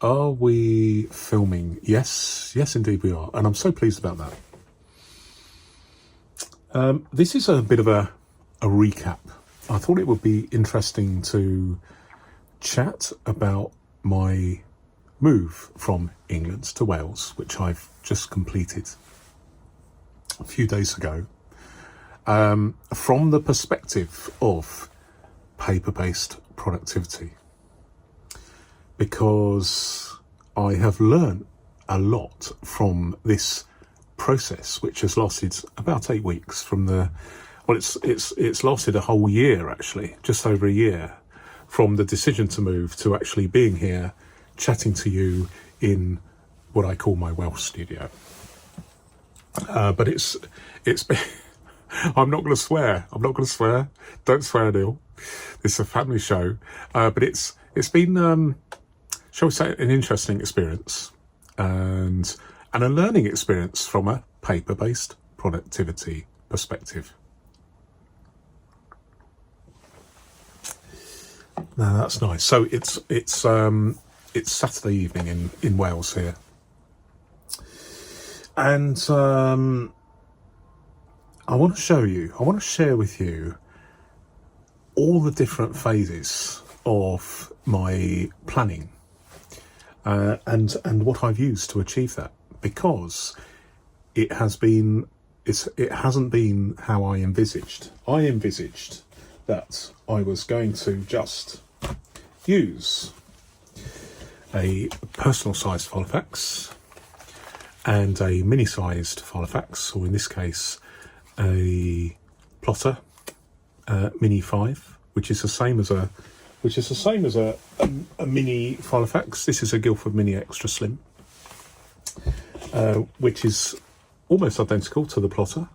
Are we filming? Yes, indeed we are. And I'm so pleased about that. This is a bit of a recap. I thought it would be interesting to chat about my move from England to Wales, which I've just completed a few days ago, from the perspective of paper-based productivity, because I have learned a lot from this process, which has lasted about 8 weeks from it's lasted a whole year, actually, just over a year, from the decision to move to actually being here chatting to you in what I call my Welsh studio. But it's been I'm not going to swear. Don't swear, Neil. This is a family show. But it's been, shall we say, an interesting experience and a learning experience from a paper-based productivity perspective. Now that's nice. So it's Saturday evening in Wales here, and I want to share with you all the different phases of my planning and what I've used to achieve that, because it hasn't been how I envisaged. I envisaged that I was going to just use a personal sized filofax and a mini sized filofax, or in this case a plotter mini 5, which is the same as a mini filofax. This is a Guildford Mini Extra Slim, which is almost identical to the plotter,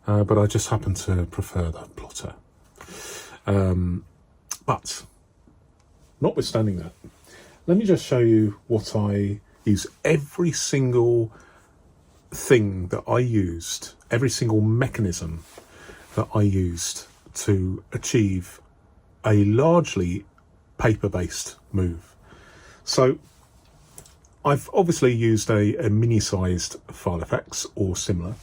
but I just happen to prefer the plotter. But notwithstanding that, let me just show you what I use. Every single thing that I used, every single mechanism that I used to achieve a largely paper-based move. So I've obviously used a mini-sized filofax or similar,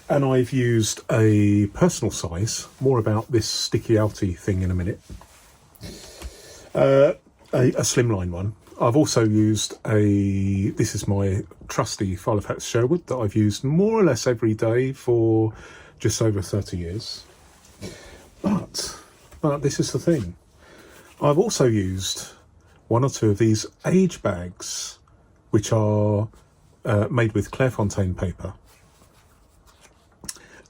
and I've used a personal size. More about this sticky outy thing in a minute. A slimline one. I've also used this is my trusty filofax Sherwood that I've used more or less every day for just over 30 years. But this is the thing. I've also used one or two of these age bags, which are made with Clairefontaine paper.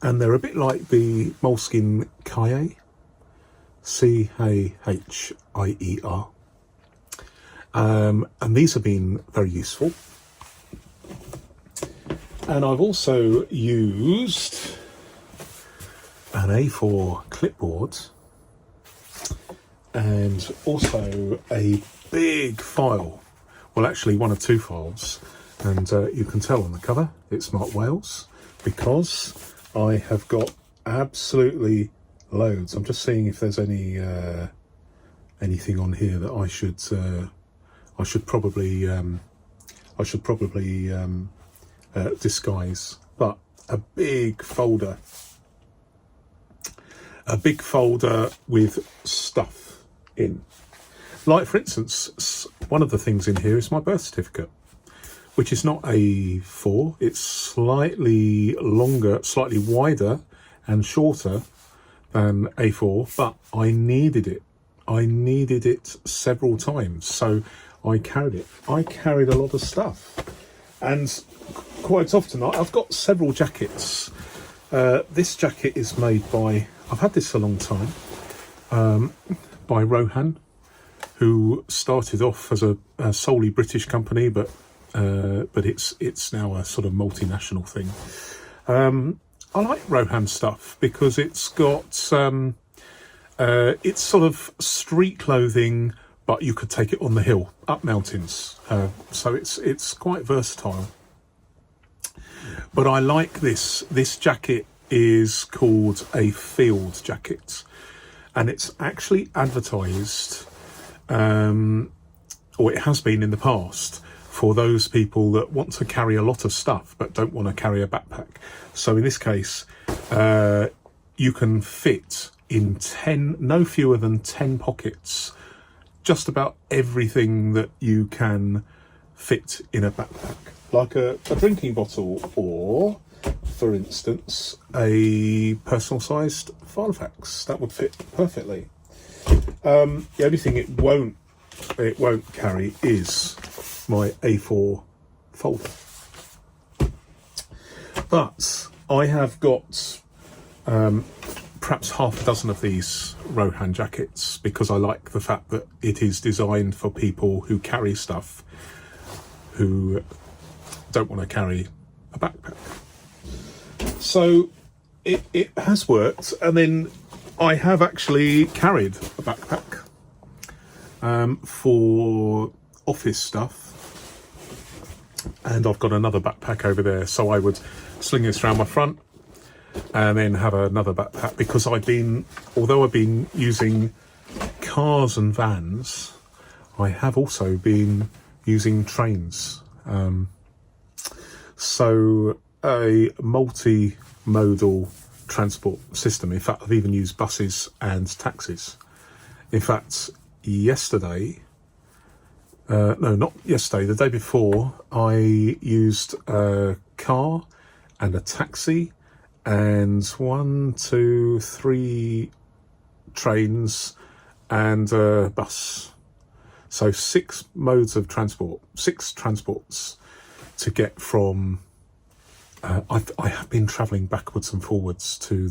And they're a bit like the Moleskine Cahier, Cahier. And these have been very useful. And I've also used an A4 clipboard and also a big file. Well, actually one of two files. And you can tell on the cover it's not Wales, because I have got absolutely loads. I'm just seeing if there's anything on here that I should probably disguise. But a big folder with stuff in. Like, for instance, one of the things in here is my birth certificate, which is not A4. It's slightly longer, slightly wider and shorter than A4, but I needed it. I needed it several times, so I carried it. I carried a lot of stuff. And quite often, I've got several jackets. This jacket is made by, I've had this a long time, by Rohan, who started off as a solely British company, but it's now a sort of multinational thing. I like Rohan stuff because it's got it's sort of street clothing, but you could take it on the hill, up mountains. So it's quite versatile. But I like this. This jacket is called a field jacket, and it's actually advertised or it has been in the past, for those people that want to carry a lot of stuff but don't want to carry a backpack. So in this case, you can fit in no fewer than 10 pockets, just about everything that you can fit in a backpack, like a drinking bottle, or, for instance, a personal sized filofax. That would fit perfectly. The only thing it won't carry is my A4 folder. But I have got perhaps half a dozen of these Rohan jackets, because I like the fact that it is designed for people who carry stuff who don't want to carry a backpack. So it has worked, and then I have actually carried a backpack for office stuff, and I've got another backpack over there, so I would sling this around my front and then have another backpack, because although I've been using cars and vans, I have also been using trains. So a multimodal transport system. In fact, I've even used buses and taxis. In fact, the day before, I used a car and a taxi and 1, 2, 3 trains and a bus. So 6 modes of transport, 6 transports to get from... I have been travelling backwards and forwards to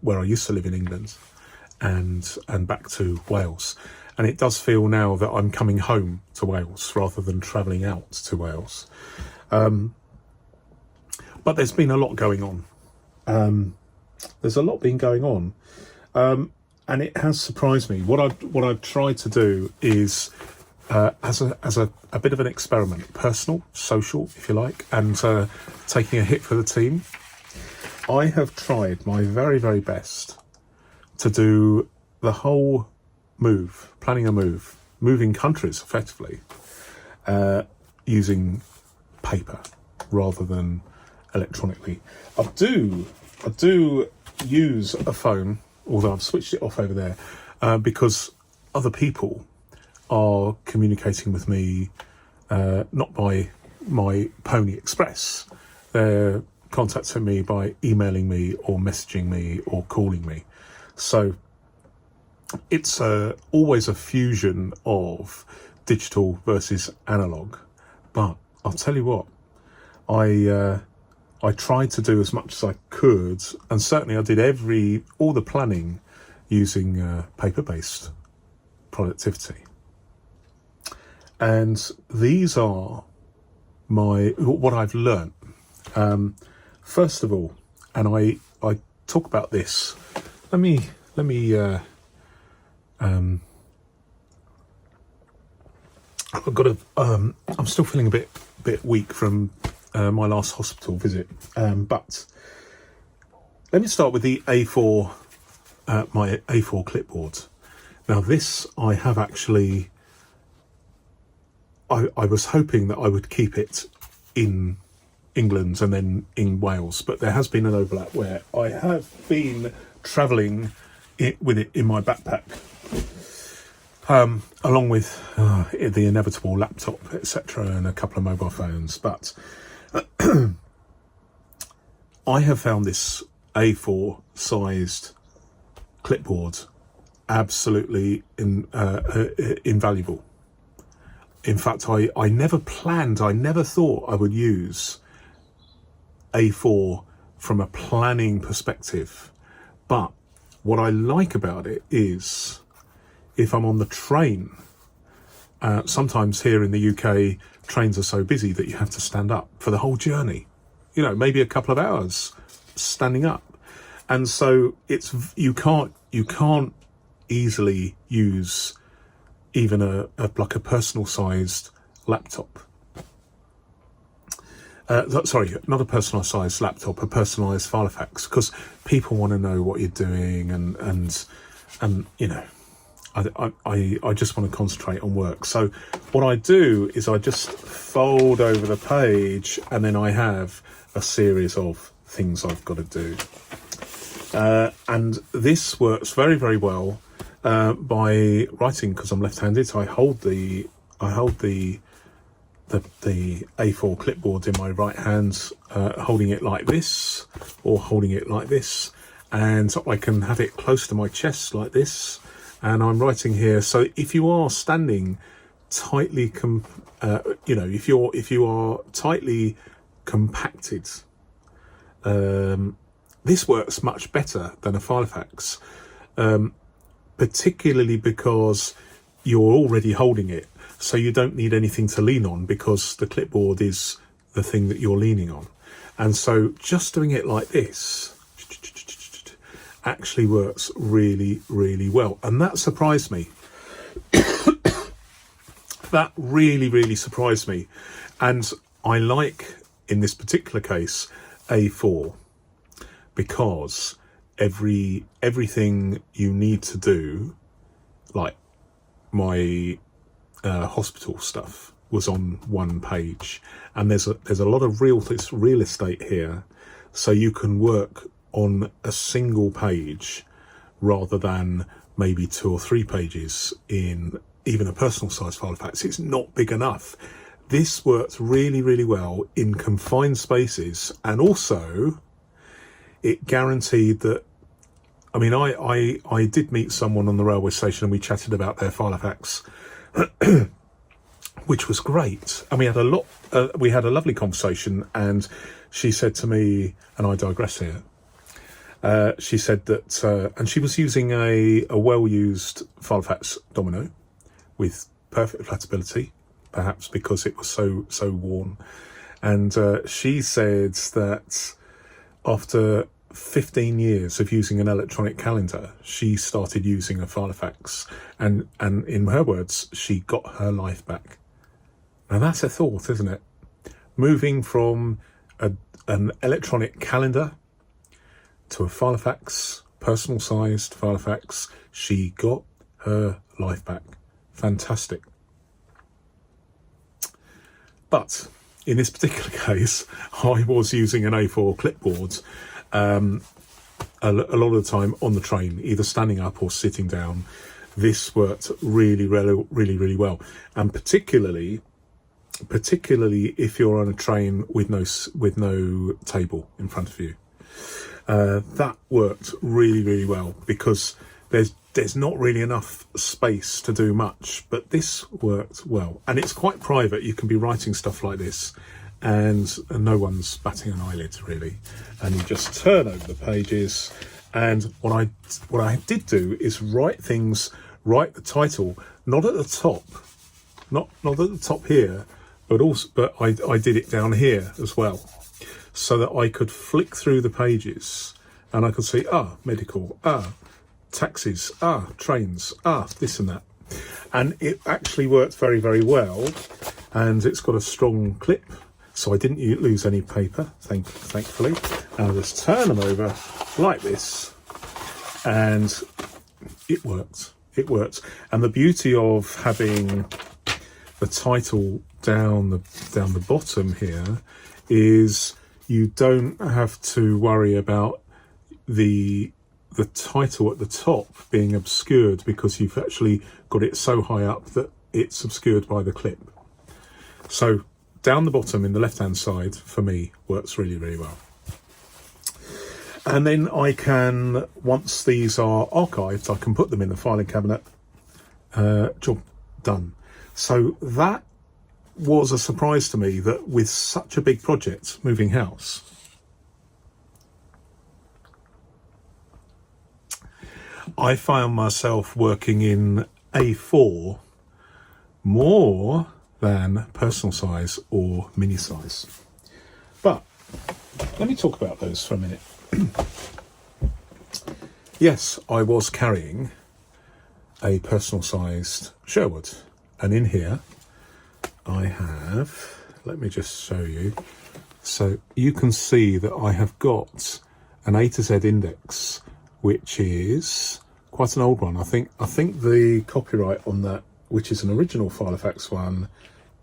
where I used to live in England, and back to Wales. And it does feel now that I'm coming home to Wales rather than travelling out to Wales. But there's been a lot going on. There's a lot been going on, and it has surprised me. What I've tried to do is, as a bit of an experiment, personal, social, if you like, and taking a hit for the team, I have tried my very, very best to do the whole move, planning a move, moving countries effectively, using paper rather than electronically. I do use a phone, although I've switched it off over there, because other people are communicating with me, not by my Pony Express. They're contacting me by emailing me or messaging me or calling me. So it's always a fusion of digital versus analog. But I'll tell you what, I tried to do as much as I could, and certainly I did all the planning using paper-based productivity. And these are what I've learnt. First of all, and I talk about this. Let me. I've got I'm still feeling a bit weak from my last hospital visit. But let me start with the A4, my A4 clipboard. Now this I have actually. I was hoping that I would keep it in England and then in Wales, but there has been an overlap where I have been travelling with it in my backpack, along with the inevitable laptop, etc., and a couple of mobile phones. But I have found this A4 sized clipboard absolutely invaluable. In fact, I never thought I would use A4 from a planning perspective. But what I like about it is, if I'm on the train, sometimes here in the UK, trains are so busy that you have to stand up for the whole journey. You know, maybe a couple of hours standing up. And so you can't easily use even a personal sized laptop. Sorry, not a personalised sized laptop, a personalised filofax, because people want to know what you're doing, and you know, I just want to concentrate on work. So what I do is I just fold over the page, and then I have a series of things I've got to do. And this works very, very well by writing, because I'm left-handed. So I hold the A4 clipboard in my right hand, holding it like this, or holding it like this, and I can have it close to my chest like this, and I'm writing here. So if you are standing tightly, if you are tightly compacted, this works much better than a filofax, particularly because you're already holding it, so you don't need anything to lean on, because the clipboard is the thing that you're leaning on. And so just doing it like this actually works really, really well. And that surprised me. That really, really surprised me. And I like, in this particular case, A4, because everything you need to do, like my hospital stuff, was on one page, and there's a lot of real estate here, so you can work on a single page rather than maybe 2 or 3 pages in even a personal size filofax. It's not big enough. This works really, really well in confined spaces, and also it guaranteed that, I mean, I did meet someone on the railway station, and we chatted about their filofax, which was great. And we had a lovely conversation, and she said to me, and I digress here, she said that, and she was using a well-used filofax Domino with perfect flatability, perhaps because it was so worn. And she said that after 15 years of using an electronic calendar, she started using a filofax, and in her words, she got her life back. Now that's a thought, isn't it? Moving from an electronic calendar to a filofax, personal sized filofax, she got her life back. Fantastic. But in this particular case, I was using an A4 clipboard a lot of the time on the train, either standing up or sitting down. This worked really, really, really, really well, and particularly if you're on a train with no table in front of you. That worked really, really well, because there's not really enough space to do much, but this worked well. And it's quite private. You can be writing stuff like this, and no one's batting an eyelid, really. And you just turn over the pages. And what I did do is write the title, not at the top, not at the top here, but I did it down here as well, so that I could flick through the pages and I could see, medical, taxis, trains, this and that. And it actually worked very, very well, and it's got a strong clip, so I didn't lose any paper, thankfully. And I just turn them over like this, and it worked. It worked. And the beauty of having the title down the bottom here is you don't have to worry about the title at the top being obscured, because you've actually got it so high up that it's obscured by the clip. So down the bottom in the left hand side, for me, works really, really well. And then I can, once these are archived, I can put them in the filing cabinet. Job done. So that was a surprise to me, that with such a big project, moving house, I found myself working in A4 more than personal size or mini size. But let me talk about those for a minute. Yes, I was carrying a personal sized Sherwood, and in here I have, let me just show you. So you can see that I have got an A to Z index, which is quite an old one. I think the copyright on that, which is an original filofax one,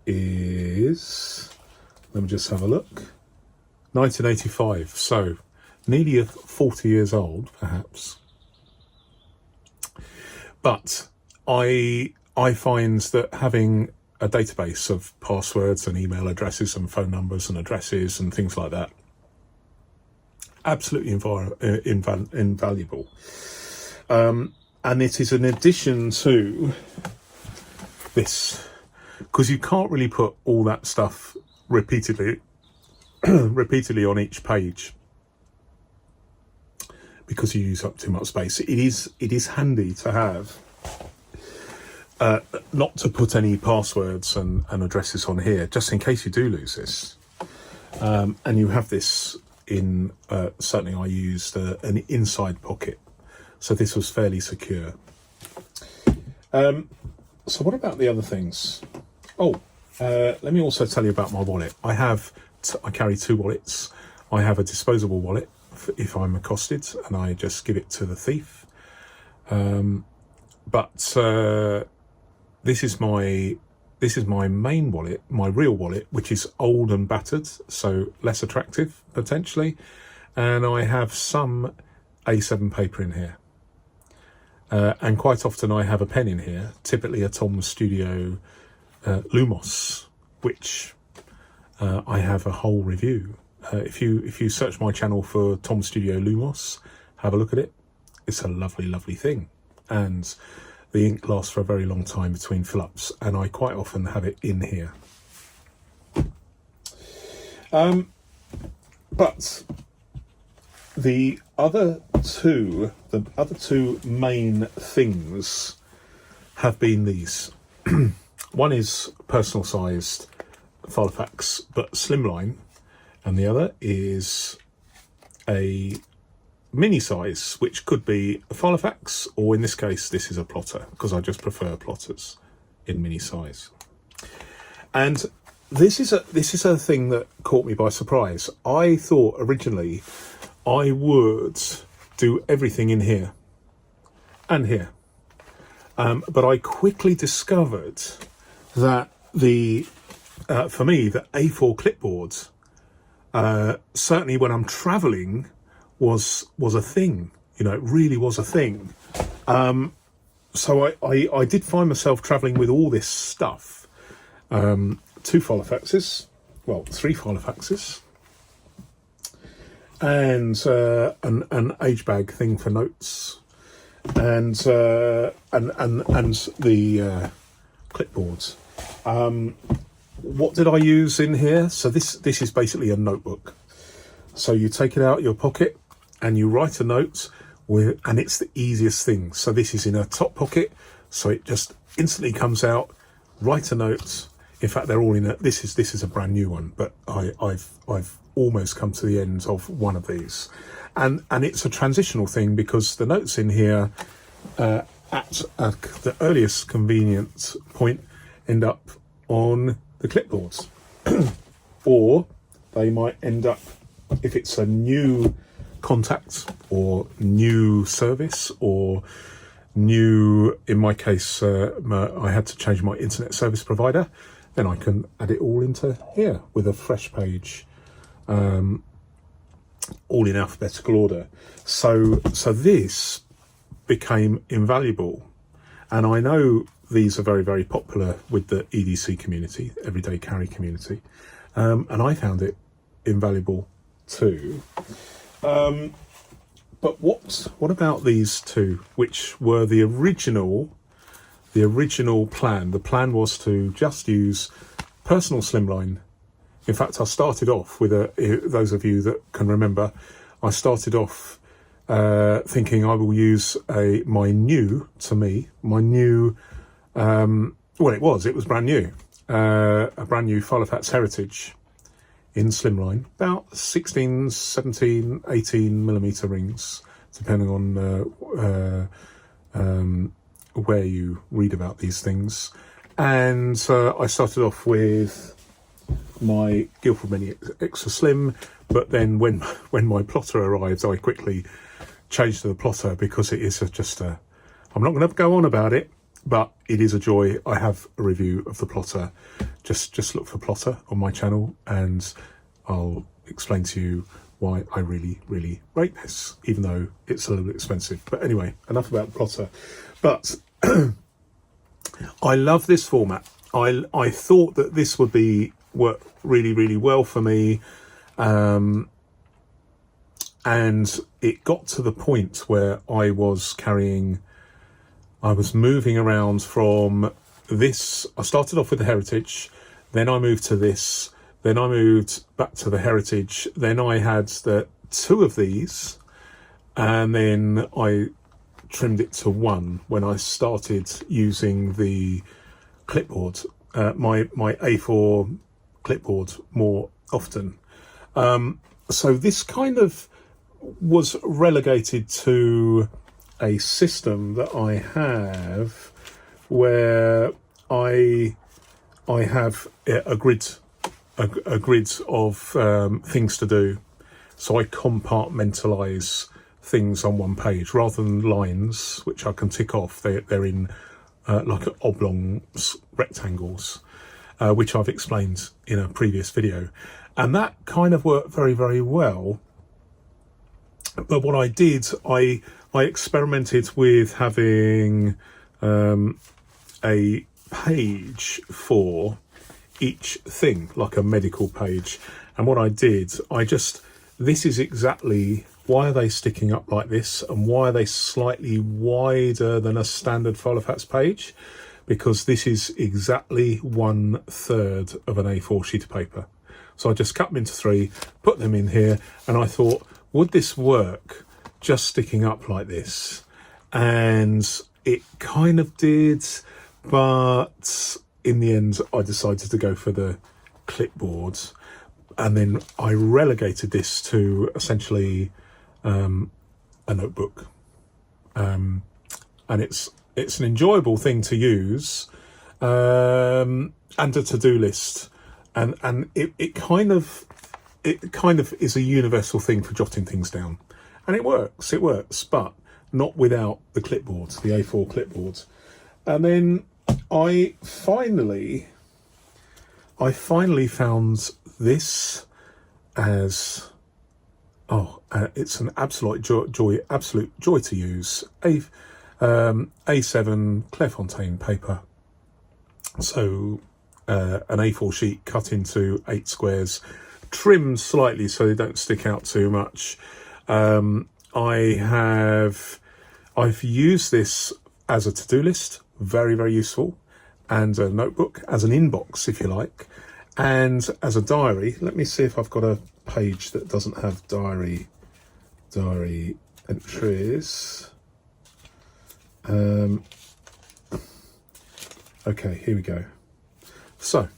is, let me just have a look, 1985. So nearly 40 years old, perhaps. But I find that having a database of passwords and email addresses and phone numbers and addresses and things like that absolutely invaluable. And it is in addition to this, because you can't really put all that stuff repeatedly on each page because you use up too much space. It is handy to have not to put any passwords and addresses on here, just in case you do lose this. And you have this in, certainly I used an inside pocket, so this was fairly secure. So what about the other things? Let me also tell you about my wallet. I carry two wallets. I have a disposable wallet if I'm accosted, and I just give it to the thief. But this is my main wallet, my real wallet, which is old and battered, so less attractive potentially. And I have some A7 paper in here. And quite often I have a pen in here, typically a Tom Studio Lumos, which I have a whole review. If you search my channel for Tom Studio Lumos, have a look at it. It's a lovely, lovely thing. And the ink lasts for a very long time between fill-ups, and I quite often have it in here. But the other two main things have been these. One is personal sized filofax but slimline, and the other is a mini size, which could be a filofax, or in this case this is a plotter, because I just prefer plotters in mini size. And this is a thing that caught me by surprise. I thought originally I would do everything in here and here, but I quickly discovered that for me the A4 clipboard, certainly when I'm traveling, was a thing. It really was a thing. So I did find myself traveling with all this stuff. 2 filofaxes, well, 3 filofaxes, and an age bag thing for notes, and the clipboards. What did I use in here? So this is basically a notebook. So you take it out of your pocket and you write a note and it's the easiest thing. So this is in a top pocket, so it just instantly comes out. Write a note. In fact, they're all in it. This is a brand new one, but I've almost come to the end of one of these, and it's a transitional thing because the notes in here at the earliest convenient point end up on the clipboards, or they might end up, if it's a new contact or new service or new, in my case, I had to change my internet service provider, then I can add it all into here with a fresh page, all in alphabetical order. So this became invaluable, and I know these are very, very popular with the EDC community, everyday carry community, and I found it invaluable too. But what about these two, which were the original plan? The plan was to just use personal slimline. In fact, I started off with those of you that can remember, I started off thinking I will use my new it was brand new, a brand new Filofax Heritage in slimline, about 16, 17, 18 millimeter rings, depending on where you read about these things. And I started off with my Guildford Mini Extra Slim, but then when my plotter arrived, I quickly changed to the plotter because it is just a I'm not going to go on about it, but it is a joy. I have a review of the plotter. Just look for plotter on my channel and I'll explain to you why I really, really rate this, even though it's a little bit expensive. But anyway, enough about plotter. But I love this format. I thought that this would work really, really well for me. And it got to the point where I was moving around from this. I started off with the Heritage, then I moved to this, then I moved back to the Heritage, then I had the two of these, and then I trimmed it to one when I started using the clipboard, my A4 clipboard more often. So this kind of was relegated to a system that I have where I have a grid of things to do. So I compartmentalize things on one page rather than lines, which I can tick off. They're in like oblong rectangles, which I've explained in a previous video. And that kind of worked very, very well. But what I did, I experimented with having a page for each thing, like a medical page. And what I did, this is exactly why are they sticking up like this and why are they slightly wider than a standard filofax page? Because this is exactly 1/3 of an A4 sheet of paper. So I just cut them into 3, put them in here, and I thought, would this work just sticking up like this? And it kind of did, but in the end I decided to go for the clipboard, and then I relegated this to essentially a notebook, and it's an enjoyable thing to use, and a to-do list, and it kind of is a universal thing for jotting things down, and it works, but not without the clipboard, the A4 clipboard. And then I finally found this as it's an absolute joy to use. A7 Clairefontaine paper, so an A4 sheet cut into 8 squares, trimmed slightly so they don't stick out too much. I've used this as a to-do list, very, very useful, and a notebook, as an inbox if you like, and as a diary. Let me see if I've got a page that doesn't have diary entries. Okay, here we go. So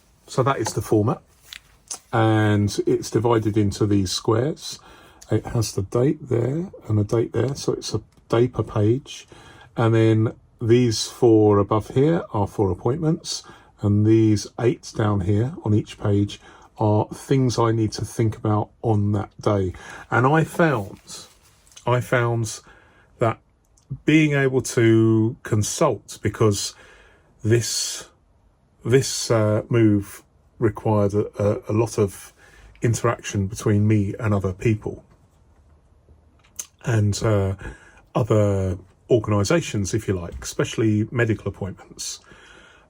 that is the format, and it's divided into these squares. It has the date there and a date there, so it's a day per page. And then these 4 above here are for appointments, and these 8 down here on each page are things I need to think about on that day. And I found that being able to consult, because this move required a lot of interaction between me and other people and other organisations, if you like, especially medical appointments.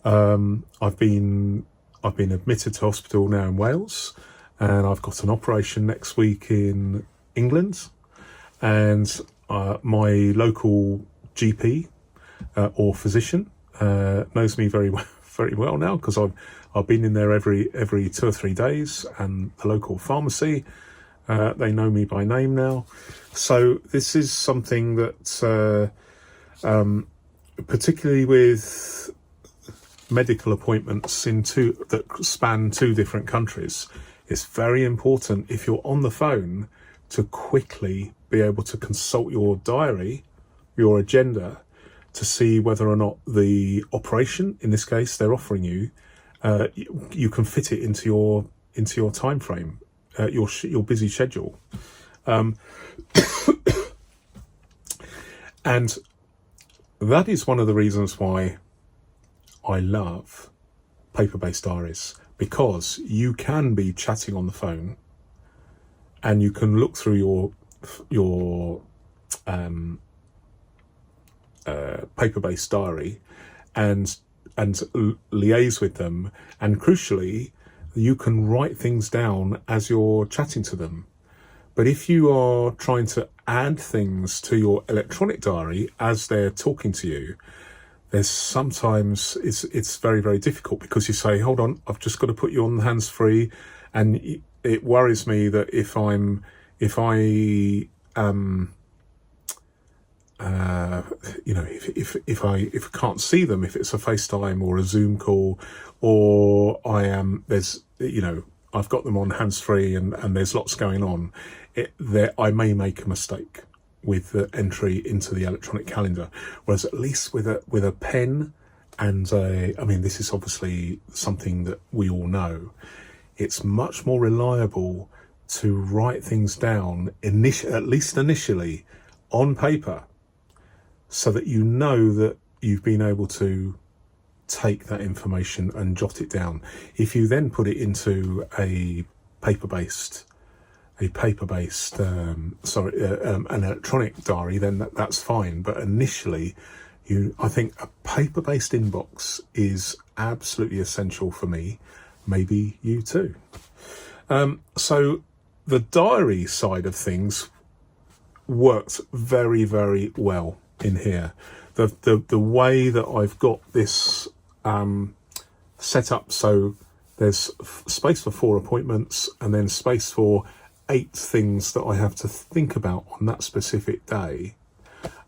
I've been admitted to hospital now in Wales, and I've got an operation next week in England, and my local GP or physician knows me very well now, because I've been in there every 2 or 3 days, and the local pharmacy, they know me by name now. So this is something that particularly with medical appointments that span 2 different countries, it's very important, if you're on the phone, to quickly be able to consult your diary, your agenda, to see whether or not the operation, in this case they're offering you, you can fit it into your time frame, your busy schedule. And that is one of the reasons why I love paper-based diaries, because you can be chatting on the phone and you can look through your paper-based diary and liaise with them, and crucially you can write things down as you're chatting to them. But if you are trying to add things to your electronic diary as they're talking to you, there's sometimes it's very, very difficult, because you say, hold on, I've just got to put you on hands-free, and it worries me that if I can't see them, if it's a FaceTime or a Zoom call, or I've got them on hands-free and there's lots going on, I may make a mistake with the entry into the electronic calendar. Whereas at least with a pen and this is obviously something that we all know, it's much more reliable to write things down at least initially on paper, so that you know that you've been able to take that information and jot it down. If you then put it into an electronic diary, then that's fine. But initially, I think a paper-based inbox is absolutely essential for me. Maybe you too. So the diary side of things works very, very well in here. The way that I've got this set up, so there's space for 4 appointments and then space for 8 things that I have to think about on that specific day.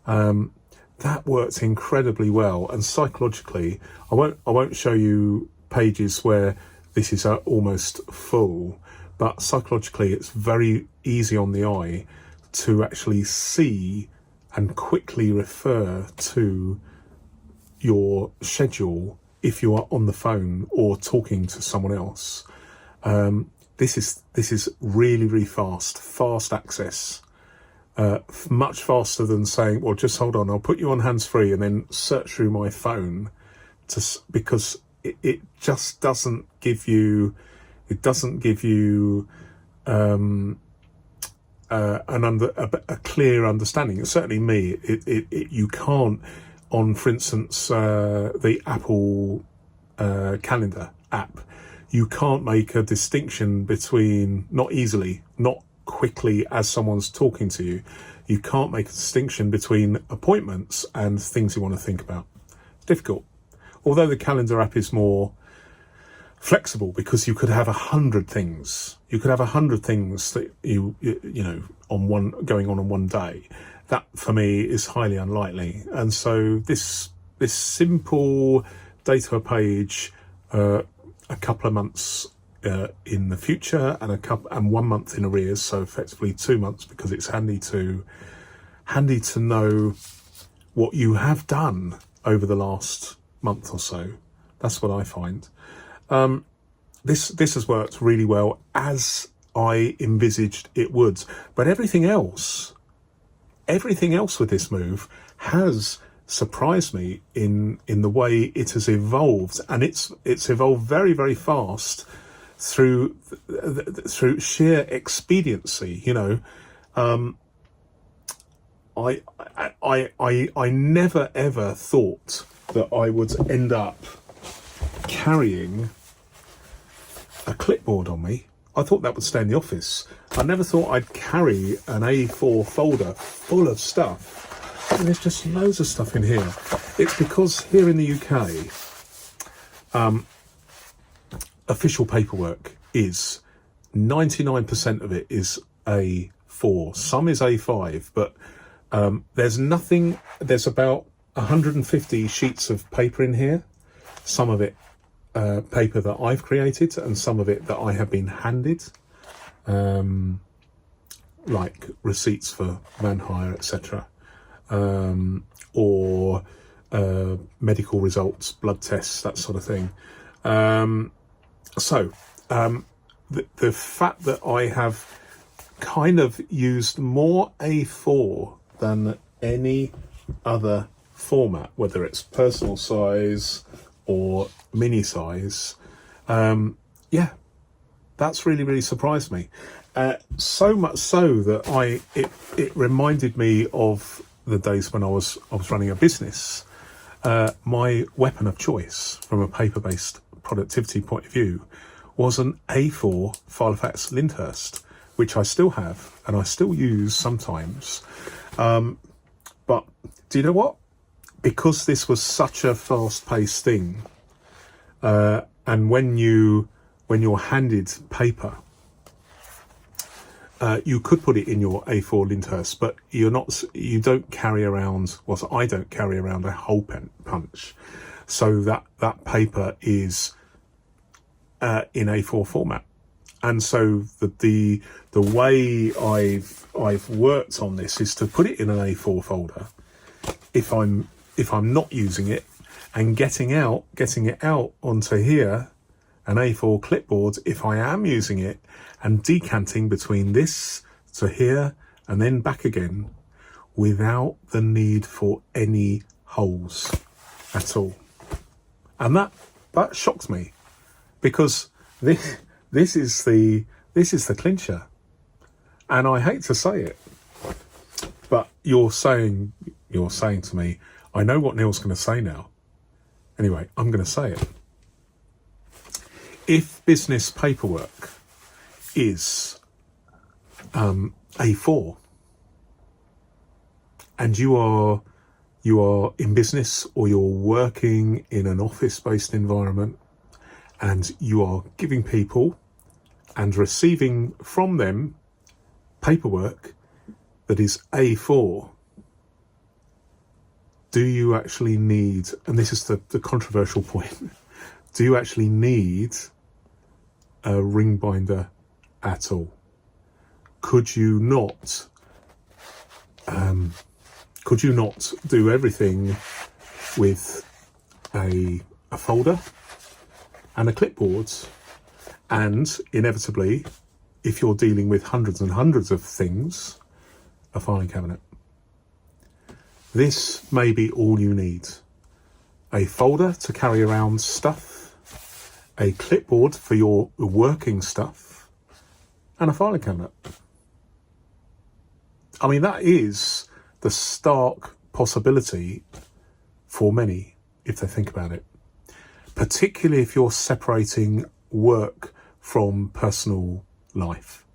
That works incredibly well, and psychologically, I won't show you pages where this is almost full, but psychologically it's very easy on the eye to actually see and quickly refer to your schedule if you are on the phone or talking to someone else. This is really, really fast access, much faster than saying, well, just hold on, I'll put you on hands-free and then search through my phone, because it just doesn't give you a clear understanding. Certainly me, you can't, on, for instance, the Apple calendar app, you can't make a distinction between, not quickly as someone's talking to you, you can't make a distinction between appointments and things you want to think about. It's difficult. Although the calendar app is more flexible, because you could have 100 things. You could have 100 things that you going on one day. That for me is highly unlikely. And so this simple data a page, a couple of months in the future, and 1 month in arrears, so effectively 2 months, because it's handy to know what you have done over the last month or so. That's what I find. This has worked really well, as I envisaged it would. But everything else with this move has surprised me in the way it has evolved, and it's evolved very, very fast through sheer expediency. I never ever thought that I would end up carrying a clipboard on me. I thought that would stay in the office. I never thought I'd carry an A4 folder full of stuff. And there's just loads of stuff in here. It's because here in the UK, official paperwork is 99% of it is A4. Some is A5, but there's about 150 sheets of paper in here. Some of it paper that I've created, and some of it that I have been handed, like receipts for van hire, etc., or medical results, blood tests, that sort of thing. The fact that I have kind of used more A4 than any other format, whether it's personal size or mini size, that's really, really surprised me. So much so that it reminded me of the days when I was running a business. My weapon of choice from a paper-based productivity point of view was an A4 filofax Lyndhurst, which I still have and I still use sometimes. But do you know what? Because this was such a fast-paced thing, and when you're handed paper, you could put it in your A4 Lyndhurst, but you don't carry around, I don't carry around a hole punch. So that paper is in A4 format. And so the way I've worked on this is to put it in an A4 folder if I'm not using it, and getting it out onto here, an A4 clipboard if I am using it, and decanting between this to here and then back again without the need for any holes at all. And that shocks me, because this is the clincher. And I hate to say it, but you're saying to me, I know what Neil's going to say now. Anyway, I'm going to say it. If business paperwork is A4, and you are in business, or you're working in an office-based environment, and you are giving people and receiving from them paperwork that is A4, do you actually need, and this is the controversial point, do you actually need a ring binder at all? Could you not do everything with a folder and a clipboard, and inevitably, if you're dealing with hundreds and hundreds of things, a filing cabinet? This may be all you need. A folder to carry around stuff, a clipboard for your working stuff, and a filing cabinet. I mean, that is the stark possibility for many, if they think about it. Particularly if you're separating work from personal life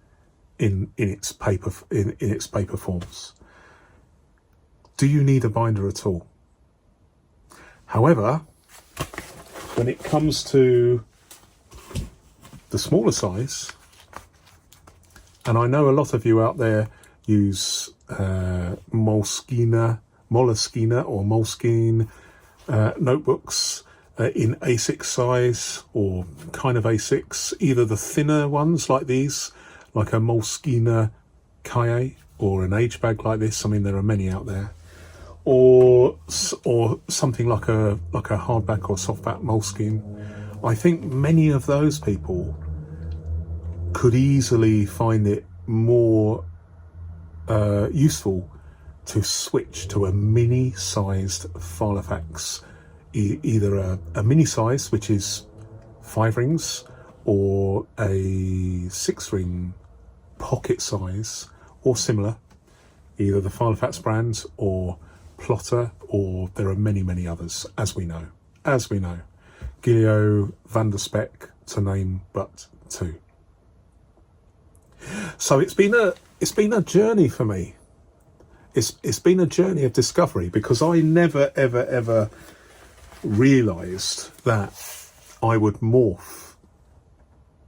in its paper forms. Do you need a binder at all? However, when it comes to the smaller size, and I know a lot of you out there use Moleskine notebooks in A6 size, or kind of A6, either the thinner ones like these, like a Moleskine Cahier, or an age bag like this. I mean, there are many out there. Or something like a hardback or softback Moleskine. I think many of those people could easily find it more useful to switch to a mini-sized filofax, either a mini size, which is 5 rings, or a 6 ring pocket size, or similar, either the Filofax brand or Plotter, or there are many, many others, as we know. Gilio, Van der Speck, to name but 2. So it's been a journey for me. It's been a journey of discovery, because I never ever realised that I would morph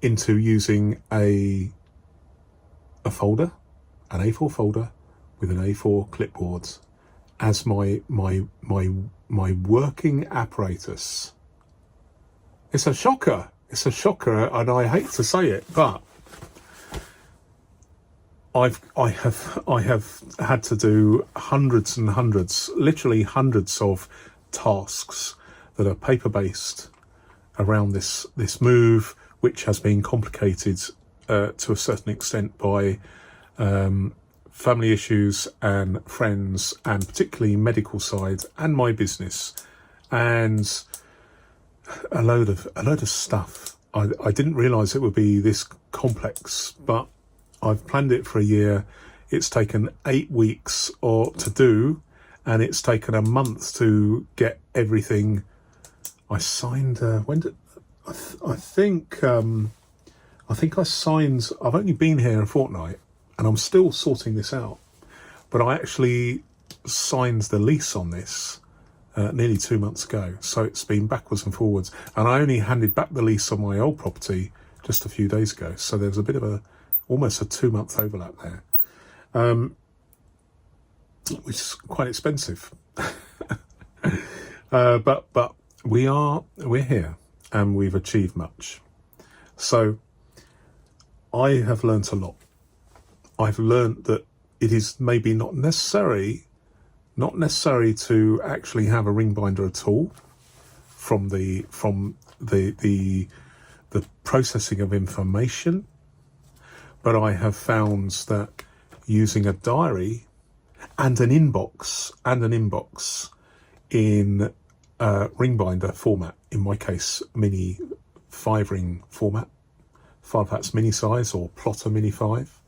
into using a folder, an A4 folder with an A4 clipboard as my working apparatus. It's a shocker, and I hate to say it, but I have had to do hundreds and hundreds, literally hundreds of tasks that are paper based around this move, which has been complicated to a certain extent by family issues and friends, and particularly medical side and my business, and a load of stuff. I didn't realise it would be this complex, but I've planned it for a year. It's taken 8 weeks to do, and it's taken a month to get everything. I signed. I think I signed. I've only been here a fortnight, and I'm still sorting this out. But I actually signed the lease on this nearly 2 months ago. So it's been backwards and forwards. And I only handed back the lease on my old property just a few days ago. So there's a bit of almost a 2-month overlap there, which is quite expensive. But we're here, and we've achieved much. So I have learnt a lot. I've learnt that it is maybe not necessary to actually have a ring binder at all from the processing of information. But I have found that using a diary and an inbox in ring binder format, in my case, mini 5-ring format, filofaxes mini size or plotter mini 5.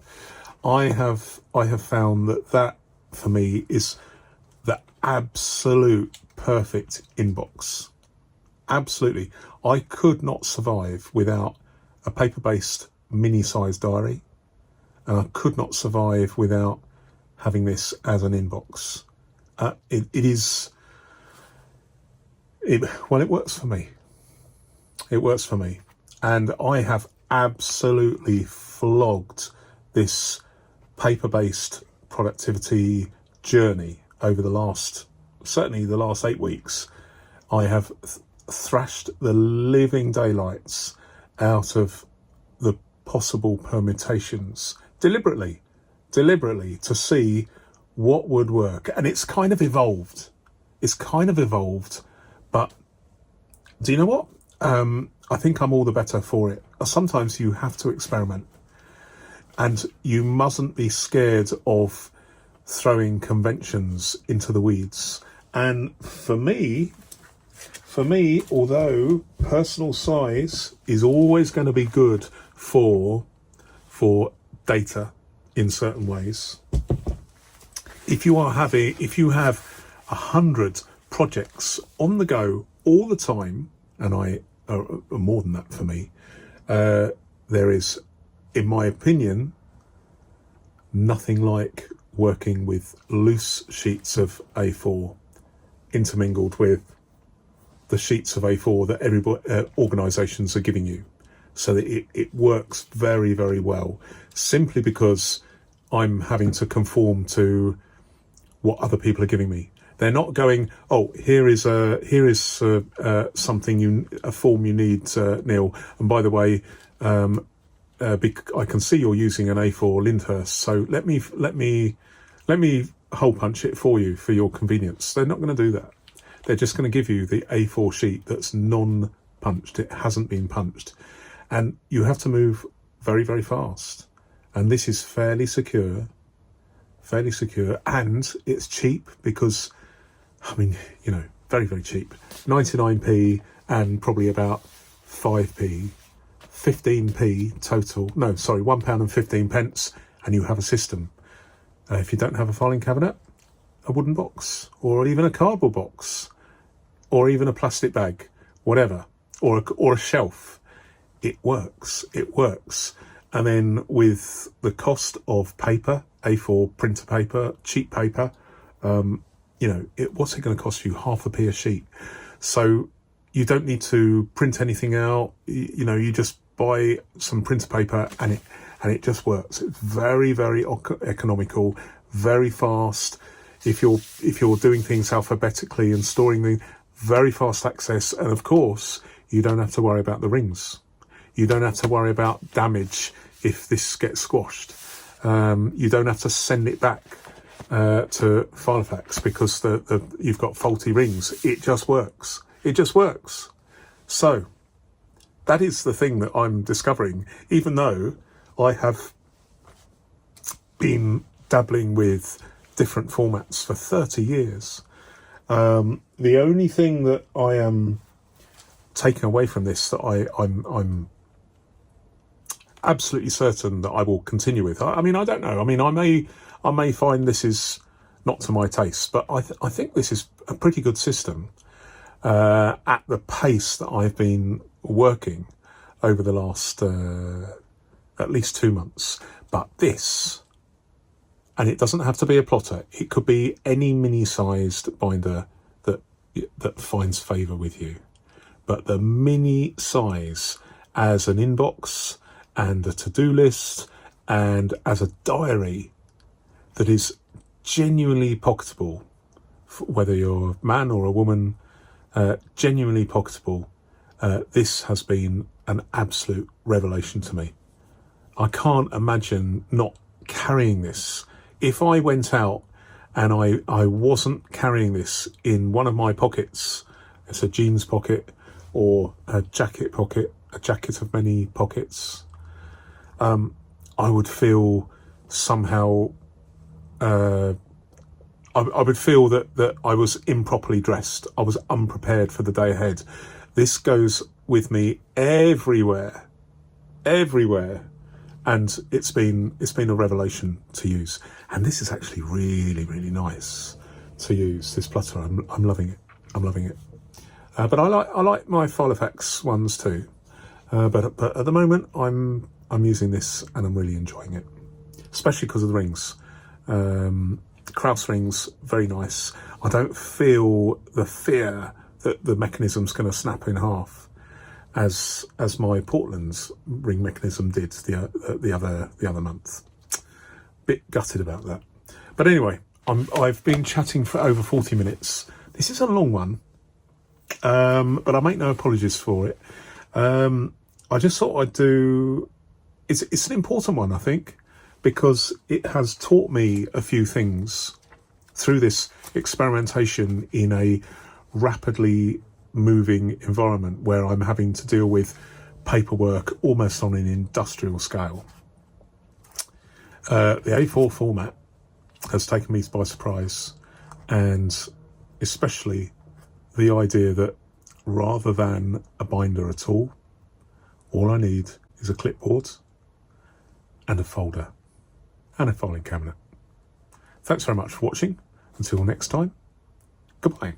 I have found that for me is the absolute perfect inbox. Absolutely. I could not survive without a paper-based mini size diary, and I could not survive without having this as an inbox. It works for me. It works for me. And I have absolutely flogged this paper-based productivity journey over certainly the last 8 weeks. I have thrashed the living daylights out of the possible permutations deliberately to see what would work. And it's kind of evolved. But do you know what? I think I'm all the better for it. Sometimes you have to experiment, and you mustn't be scared of throwing conventions into the weeds. And for me, although personal size is always going to be good for data in certain ways, if you have 100 projects on the go all the time, and more than that for me, there is, in my opinion, nothing like working with loose sheets of A4 intermingled with the sheets of A4 that organisations are giving you, so that it works very, very well, simply because I'm having to conform to what other people are giving me. They're not going, oh, here is something a form you need, Neil. And by the way, I can see you're using an A4 Lyndhurst, so let me hole punch it for you for your convenience. They're not going to do that. They're just going to give you the A4 sheet that's non-punched. It hasn't been punched, and you have to move very, very fast. And this is fairly secure, and it's cheap because, I mean, very, very cheap. 99p and probably about 5p, 15p total. No, sorry, £1.15, and you have a system. If you don't have a filing cabinet, a wooden box, or even a cardboard box, or even a plastic bag, whatever, or a shelf, it works. And then with the cost of paper, A4 printer paper, cheap paper, what's it going to cost you? Half a p a sheet. So you don't need to print anything out. You just buy some printer paper, and it just works. It's very, very economical, very fast. If you're doing things alphabetically and storing them, very fast access. And of course, you don't have to worry about the rings. You don't have to worry about damage if this gets squashed. You don't have to send it back to Filofax because you've got faulty rings. It just works. So that is the thing that I'm discovering, even though I have been dabbling with different formats for 30 years. The only thing that I am taking away from this that I'm absolutely certain that I will continue with. I mean, I don't know. I mean, I may find this is not to my taste, but I think this is a pretty good system at the pace that I've been working over the last at least 2 months. But this, and it doesn't have to be a plotter, it could be any mini-sized binder that finds favour with you. But the mini size as an inbox and a to-do list and as a diary that is genuinely pocketable, whether you're a man or a woman, genuinely pocketable, this has been an absolute revelation to me. I can't imagine not carrying this. If I went out and I wasn't carrying this in one of my pockets, it's a jeans pocket or a jacket pocket, a jacket of many pockets, I would feel somehow, I would feel that I was improperly dressed. I was unprepared for the day ahead. This goes with me everywhere, and it's been a revelation to use. And this is actually really, really nice to use. This plotter, I'm loving it. But I like my filofax ones too. But at the moment, I'm using this and I'm really enjoying it, especially because of the rings. Krauss rings, very nice. I don't feel the fear that the mechanism's going to snap in half, as my Portland's ring mechanism did the other month. Bit gutted about that. But anyway, I've been chatting for over 40 minutes. This is a long one, but I make no apologies for it. I just thought I'd do. It's an important one, I think, because it has taught me a few things through this experimentation in a rapidly moving environment where I'm having to deal with paperwork almost on an industrial scale. The A4 format has taken me by surprise, and especially the idea that rather than a binder at all I need is a clipboard and a folder and a filing cabinet. Thanks very much for watching. Until next time, goodbye.